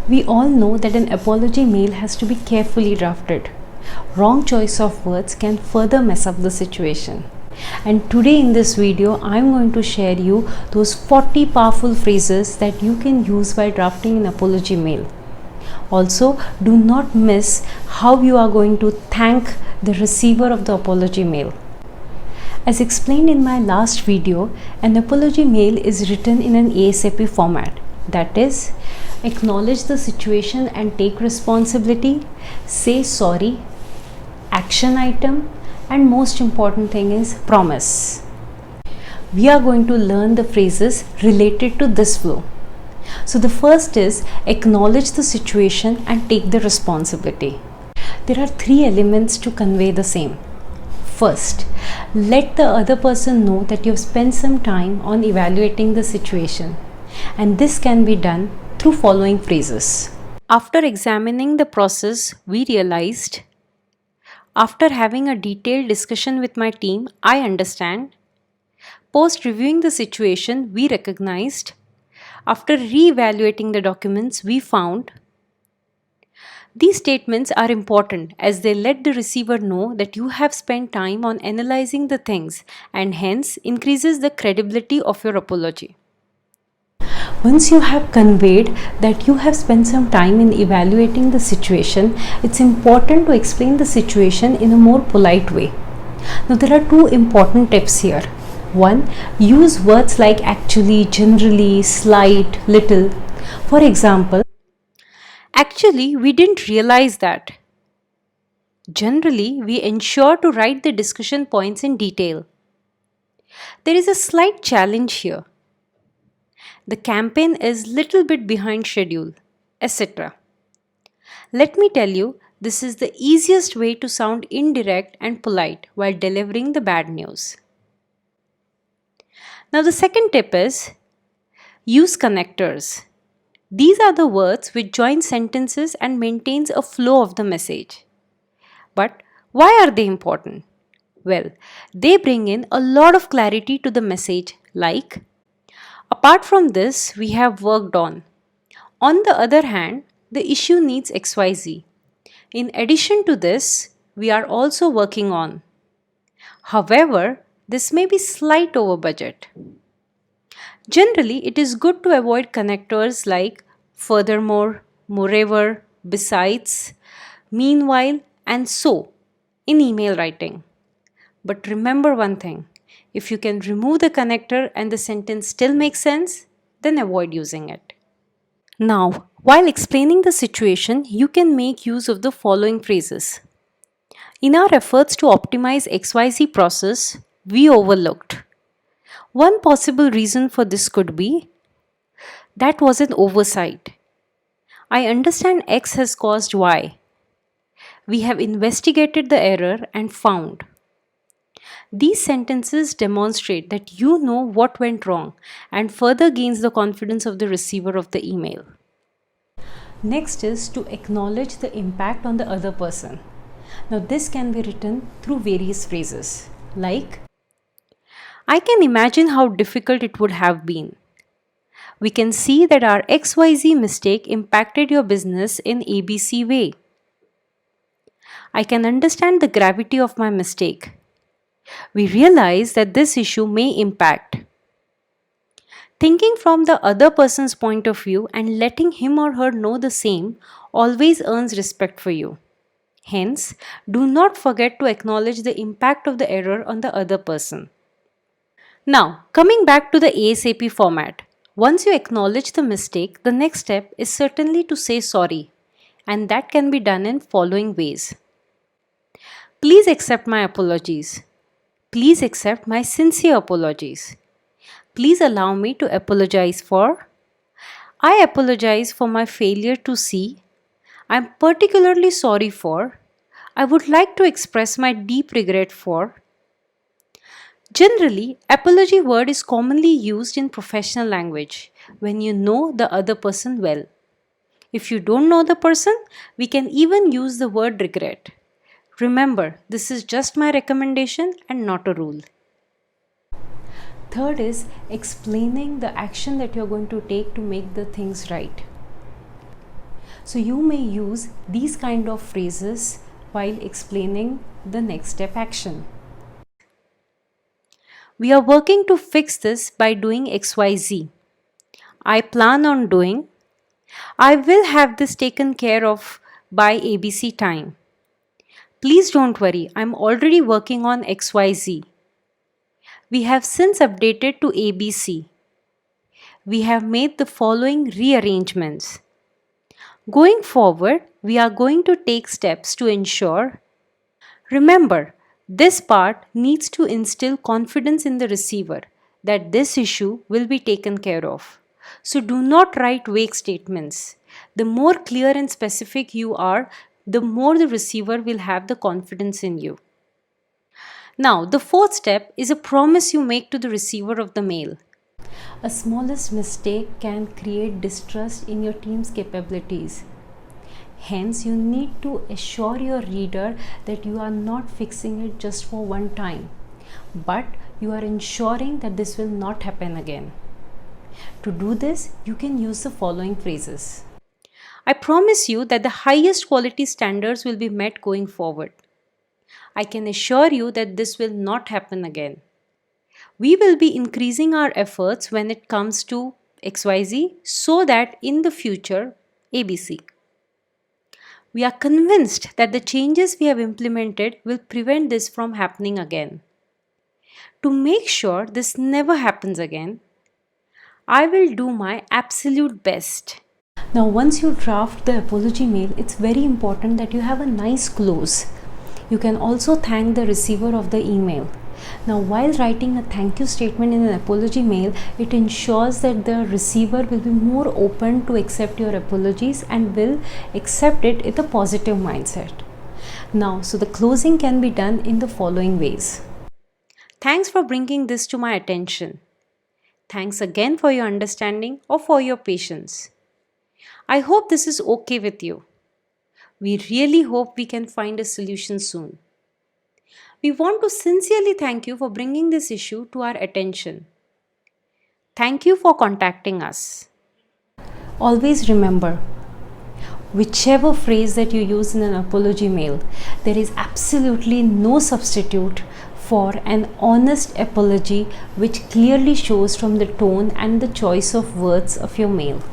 We all know that an apology mail has to be carefully drafted. Wrong choice of words can further mess up the situation. And today in this video, I'm going to share you those 40 powerful phrases that you can use while drafting an apology mail. Also, do not miss how you are going to thank the receiver of the apology mail. As explained in my last video, an apology mail is written in an ASAP format. That is, acknowledge the situation and take responsibility, say sorry, action item, and most important thing is promise. We are going to learn the phrases related to this flow. So the first is acknowledge the situation and take the responsibility. There are 3 elements to convey the same. First, let the other person know that you have spent some time on evaluating the situation, and this can be done through following phrases. After examining the process, we realized, after having a detailed discussion with my team, I understand. Post reviewing the situation, we recognized. After re-evaluating the documents, we found. These statements are important as they let the receiver know that you have spent time on analyzing the things and hence increases the credibility of your apology. Once you have conveyed that you have spent some time in evaluating the situation, it's important to explain the situation in a more polite way. Now, there are 2 important tips here. 1. Use words like actually, generally, slight, little. For example, actually, we didn't realize that. Generally, we ensure to write the discussion points in detail. There is a slight challenge here. The campaign is little bit behind schedule, etc. Let me tell you, this is the easiest way to sound indirect and polite while delivering the bad news. Now the second tip is use connectors. These are the words which join sentences and maintains a flow of the message. But why are they important? Well, they bring in a lot of clarity to the message, like, apart from this, we have worked on. On the other hand, the issue needs XYZ. In addition to this, we are also working on. However, this may be slight over budget. Generally, it is good to avoid connectors like furthermore, moreover, besides, meanwhile, and so in email writing. But remember one thing, if you can remove the connector and the sentence still makes sense, then avoid using it. Now, while explaining the situation, you can make use of the following phrases. In our efforts to optimize XYZ process, we overlooked. One possible reason for this could be, that was an oversight. I understand X has caused Y. We have investigated the error and found. These sentences demonstrate that you know what went wrong and further gains the confidence of the receiver of the email. Next is to acknowledge the impact on the other person. Now this can be written through various phrases like, I can imagine how difficult it would have been. We can see that our XYZ mistake impacted your business in ABC way. I can understand the gravity of my mistake. We realize that this issue may impact. Thinking from the other person's point of view and letting him or her know the same always earns respect for you. Hence, do not forget to acknowledge the impact of the error on the other person. Now, coming back to the ASAP format. Once you acknowledge the mistake, the next step is certainly to say sorry, and that can be done in following ways. Please accept my apologies. Please accept my sincere apologies. Please allow me to apologize for. I apologize for my failure to see. I am particularly sorry for. I would like to express my deep regret for. Generally, apology word is commonly used in professional language when you know the other person well. If you don't know the person, we can even use the word regret. Remember, this is just my recommendation and not a rule. Third is explaining the action that you're going to take to make the things right. So you may use these kind of phrases while explaining the next step action. We are working to fix this by doing XYZ. I plan on doing. I will have this taken care of by ABC time. Please don't worry, I'm already working on XYZ. We have since updated to ABC. We have made the following rearrangements. Going forward, we are going to take steps to ensure. Remember, this part needs to instill confidence in the receiver that this issue will be taken care of. So do not write vague statements. The more clear and specific you are, the more the receiver will have the confidence in you. Now, the fourth step is a promise you make to the receiver of the mail. A smallest mistake can create distrust in your team's capabilities. Hence, you need to assure your reader that you are not fixing it just for one time, but you are ensuring that this will not happen again. To do this, you can use the following phrases. I promise you that the highest quality standards will be met going forward. I can assure you that this will not happen again. We will be increasing our efforts when it comes to XYZ so that in the future, ABC. We are convinced that the changes we have implemented will prevent this from happening again. To make sure this never happens again, I will do my absolute best. Now, once you draft the apology mail, it's very important that you have a nice close. You can also thank the receiver of the email. Now, while writing a thank you statement in an apology mail, it ensures that the receiver will be more open to accept your apologies and will accept it with a positive mindset. Now, so the closing can be done in the following ways. Thanks for bringing this to my attention. Thanks again for your understanding or for your patience. I hope this is okay with you. We really hope we can find a solution soon. We want to sincerely thank you for bringing this issue to our attention. Thank you for contacting us. Always remember, whichever phrase that you use in an apology mail, there is absolutely no substitute for an honest apology which clearly shows from the tone and the choice of words of your mail.